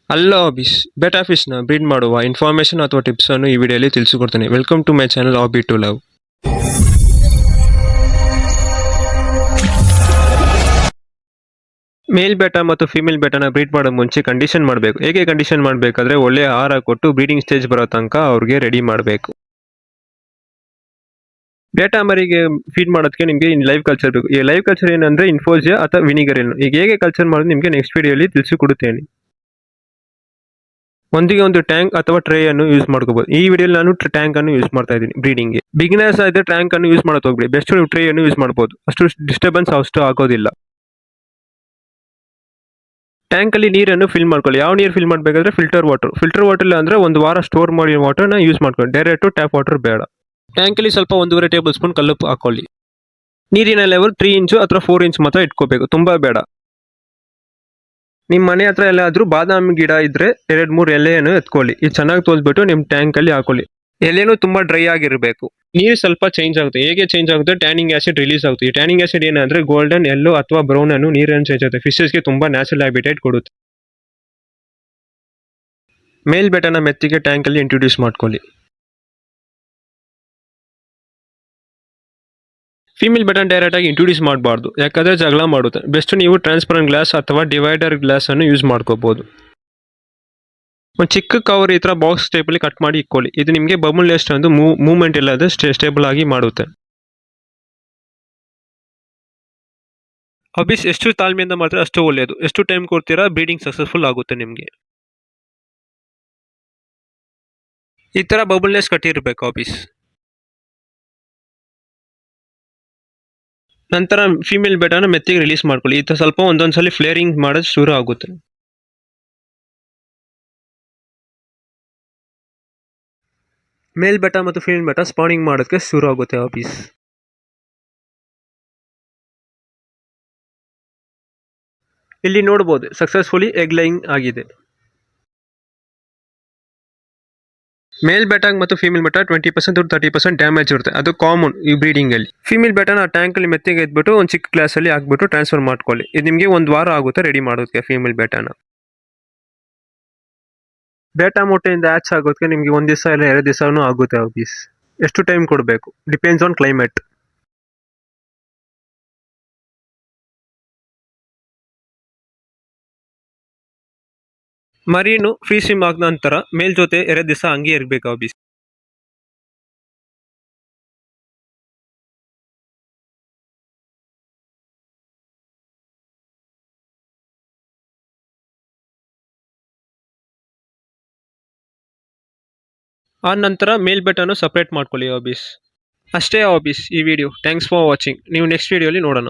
Hello Abhish betta ಫಿಶ್ನ breed ಮಾಡುವ information ಅಥವಾ ಟಿಪ್ಸ್ ಅನ್ನು ಈ ವಿಡಿಯೋಲಿ ತಿಳಿಸಿಕೊಡ್ತೇನೆ. Welcome to my channel hobby to love. Male betta ಮತ್ತು ಫಿಮೇಲ್ ಬೆಟಾನ ಬ್ರೀಡ್ ಮಾಡೋ ಮುಂಚೆ ಕಂಡೀಷನ್ ಮಾಡಬೇಕು. ಹೇಗೆ ಕಂಡೀಷನ್ ಮಾಡಬೇಕಾದ್ರೆ ಒಳ್ಳೆ ಆಹಾರ ಕೊಟ್ಟು ಬ್ರೀಡಿಂಗ್ ಸ್ಟೇಜ್ ಬರೋ ತನಕ ಅವ್ರಿಗೆ ರೆಡಿ ಮಾಡಬೇಕು. ಬೆಟಾ ಮರಿಗೆ ಫೀಡ್ ಮಾಡೋದಕ್ಕೆ ನಿಮಗೆ ಲೈವ್ ಕಲ್ಚರ್ ಬೇಕು. ಈ ಲೈವ್ ಕಲ್ಚರ್ ಏನಂದ್ರೆ ಇನ್ಫೋಸಿಯಾ ಅಥವಾ ವಿನಿಗರ್ ಏನು, ಈಗ ಹೇಗೆ ಕಲ್ಚರ್ ಮಾಡೋದು ನಿಮಗೆ ನೆಕ್ಸ್ಟ್ ವಿಡಿಯೋಲಿ ತಿಳಿಸಿಕೊಡುತ್ತೇನೆ. ಒಂದಿಗೆ ಒಂದು ಟ್ಯಾಂಕ್ ಅಥವಾ ಟ್ರೇ ಅನ್ನು ಯೂಸ್ ಮಾಡ್ಕೋಬಹುದು. ಈ ವಿಡಿಯೋಲಿ ನಾನು ಟ್ಯಾಂಕ್ ಅನ್ನು ಯೂಸ್ ಮಾಡ್ತಾ ಇದ್ದೀನಿ ಬ್ರೀಡಿಂಗ್ ಗೆ. ಬಿಗಿನರ್ಸ್ ಆದ್ರೆ ಟ್ಯಾಂಕ್ ಅನ್ನು ಯೂಸ್ ಮಾಡೋದು ಹೋಗ್ಬಿಡಿ, ಬೆಸ್ಟ್ ನೀವು ಟ್ರೇ ಅನ್ನು ಯೂಸ್ ಮಾಡಬಹುದು. ಅಷ್ಟು ಡಿಸ್ಟರ್ಬೆನ್ಸ್ ಅಷ್ಟು ಆಗೋದಿಲ್ಲ. ಟ್ಯಾಂಕ್ ಅಲ್ಲಿ ನೀರನ್ನು ಫಿಲ್ ಮಾಡ್ಕೊಳ್ಳಿ. ಯಾವ ನೀರು ಫಿಲ್ ಮಾಡಬೇಕಾದ್ರೆ ಫಿಲ್ಟರ್ ವಾಟರ್ ಅಂದ್ರೆ ಒಂದು ವಾರ ಸ್ಟೋರ್ ಮಾಡಿರೋ ವಾಟರ್ನ ಯೂಸ್ ಮಾಡ್ಕೊಳ್ಳಿ. ಡೈರೆಕ್ಟ್ ಟ್ಯಾಪ್ ವಾಟರ್ ಬೇಡ. ಟ್ಯಾಂಕ್ ಅಲ್ಲಿ ಸ್ವಲ್ಪ 1.5 ಟೇಬಲ್ ಸ್ಪೂನ್ ಕಲ್ಲುಪ್ಪು ಹಾಕೊಳ್ಳಿ. ನೀರಿನ ಲೆವೆಲ್ 3 ಇಂಚು ಅಥವಾ 4 ಇಂಚ್ ಮಾತ್ರ ಇಟ್ಕೋಬೇಕು, ತುಂಬಾ ಬೇಡ. ನಿಮ್ಮ ಮನೆ ಹತ್ರ ಎಲ್ಲಾದ್ರೂ ಬಾದಾಮಿ ಗಿಡ ಇದ್ರೆ 2-3 ಎಲೆಯನ್ನು ಎತ್ಕೊಳ್ಳಿ. ಇದು ಚೆನ್ನಾಗಿ ತೋಲ್ಬಿಟ್ಟು ನಿಮ್ಮ ಟ್ಯಾಂಕ್ ಅಲ್ಲಿ ಹಾಕೊಳ್ಳಿ. ಎಲೆನೂ ತುಂಬಾ ಡ್ರೈ ಆಗಿರಬೇಕು. ನೀರು ಸ್ವಲ್ಪ ಚೇಂಜ್ ಆಗುತ್ತೆ. ಹೇಗೆ ಚೇಂಜ್ ಆಗುತ್ತೆ? ಟ್ಯಾನಿಂಗ್ ಆಸಿಡ್ ರಿಲೀಸ್ ಆಗುತ್ತೆ. ಈ ಟ್ಯಾನಿಂಗ್ ಆಸಿಡ್ ಏನಂದ್ರೆ ಗೋಲ್ಡನ್, ಯೆಲ್ಲೋ ಅಥವಾ ಬ್ರೌನ್ ಅನ್ನು ನೀರನ್ನು ಚೇಂಜ್ ಆಗುತ್ತೆ. ಫಿಶಸ್ಗೆ ತುಂಬಾ ನ್ಯಾಚುರಲ್ ಹ್ಯಾಬಿಟೇಟ್ ಕೊಡುತ್ತೆ. ಮೇಲ್ ಬೆಟನ ಮೆತ್ತಿಗೆ ಟ್ಯಾಂಕ್ ಅಲ್ಲಿ ಇಂಟ್ರೊಡ್ಯೂಸ್ ಮಾಡ್ಕೊಳ್ಳಿ. ಫಿಮೇಲ್ ಬೆಟನ್ ಡೈರೆಕ್ಟ್ ಆಗಿ ಇಂಟ್ರೊಡ್ಯೂಸ್ ಮಾಡಬಾರ್ದು, ಯಾಕಂದ್ರೆ ಜಗಳ ಮಾಡುತ್ತೆ. ಬೆಸ್ಟ್ ನೀವು ಟ್ರಾನ್ಸ್ಪರೆಂಟ್ ಗ್ಲಾಸ್ ಅಥವಾ ಡಿವೈಡರ್ ಗ್ಲಾಸ್ ಅನ್ನು ಯೂಸ್ ಮಾಡ್ಕೋಬಹುದು. ಒಂದು ಚಿಕ್ಕ ಕವರ್ ಈ ತರ ಬಾಕ್ಸ್ ಟೈಪ್ ಅಲ್ಲಿ ಕಟ್ ಮಾಡಿ ಇಟ್ಕೊಳ್ಳಿ. ಇದು ನಿಮಗೆ ಬಬಲ್ ನೆಸ್ಟ್ ಒಂದು ಮೂವ್ಮೆಂಟ್ ಇಲ್ಲದೆ ಸ್ಟೇಬಲ್ ಆಗಿ ಮಾಡುತ್ತೆ. ಅಭಿಸ್ ಎಷ್ಟು ತಾಳ್ಮೆಯಿಂದ ಮಾಡಿದ್ರೆ ಅಷ್ಟು ಒಳ್ಳೆಯದು. ಎಷ್ಟು ಟೈಮ್ ಕೊಡ್ತೀರಾ ಬ್ರೀಡಿಂಗ್ ಸಕ್ಸಸ್ಫುಲ್ ಆಗುತ್ತೆ ನಿಮಗೆ. ಈ ತರ ಬಬಲ್ ನೆಸ್ಟ್ ಕಟ್ಟಿರ್ಬೇಕು ಅಭಿಸ್. ನಂತರ ಫಿಮೇಲ್ ಬೆಟಾನ ಮೆತ್ತಿಗೆ ರಿಲೀಸ್ ಮಾಡ್ಕೊಳ್ಳಿ. ಈ ಸ್ವಲ್ಪ ಒಂದೊಂದ್ಸಲಿ ಫ್ಲೇರಿಂಗ್ ಮಾಡೋದು ಶುರು ಆಗುತ್ತೆ. ಮೇಲ್ ಬೆಟ ಮತ್ತು ಫಿಮೇಲ್ ಬೆಟ ಸ್ಪಾನಿಂಗ್ ಮಾಡೋದಕ್ಕೆ ಶುರು ಆಗುತ್ತೆ ಆಫೀಸ್. ಇಲ್ಲಿ ನೋಡಬಹುದು ಸಕ್ಸಸ್ಫುಲಿ ಎಗ್ ಲೈಯಿಂಗ್ ಆಗಿದೆ. ಮೇಲ್ ಬೆಟಾಗ್ ಮತ್ತು ಫಿಮೇಲ್ ಬೆಟ 20% 30% ಡ್ಯಾಮೇಜ್ ಇರುತ್ತೆ. ಅದು ಕಾಮನ್ ಈ ಬ್ರೀಡಿಂಗ್ ಅಲ್ಲಿ. ಫಿಮೇಲ್ ಬೆಟನ ಟ್ಯಾಂಕ್ ಅಲ್ಲಿ ಮೆತ್ತಿಗೆ ಎದ್ಬಿಟ್ಟು ಒಂದು ಚಿಕ್ಕ ಗ್ಲಾಸ್ ಅಲ್ಲಿ ಹಾಕ್ಬಿಟ್ಟು ಟ್ರಾನ್ಸ್ಫರ್ ಮಾಡ್ಕೊಳ್ಳಿ. ಇದು ನಿಮಗೆ ಒಂದು ವಾರ ಆಗುತ್ತೆ ರೆಡಿ ಮಾಡೋದಕ್ಕೆ ಫಿಮೇಲ್ ಬೆಟನ. ಬೇಟಾ ಮೊಟ್ಟೆಯಿಂದ ಹ್ಯಾಚ್ ಆಗೋದಕ್ಕೆ ನಿಮಗೆ 1 ದಿವಸ ಇಲ್ಲ 2 ದಿವಸನೂ ಆಗುತ್ತೆ ಆಫೀಸ್. ಎಷ್ಟು ಟೈಮ್ ಕೊಡಬೇಕು ಡಿಪೆಂಡ್ಸ್ ಆನ್ ಕ್ಲೈಮೇಟ್. ಮರಿನು ಫ್ರೀ ಸ್ವಿಮ್ ಆದ ನಂತರ ಮೇಲ್ ಜೊತೆ 2 ದಿವಸ ಹಂಗೆ ಇರಬೇಕು ಆಫೀಸ್. ಆ ನಂತರ ಮೇಲ್ ಬೆಟನ್ನು ಸಪರೇಟ್ ಮಾಡ್ಕೊಳ್ಳಿ ಆಫೀಸ್. ಅಷ್ಟೇ ಆಫೀಸ್ ಈ ವಿಡಿಯೋ. Thanks for watching. ನೀವು ನೆಕ್ಸ್ಟ್ ವಿಡಿಯೋಲಿ ನೋಡೋಣ.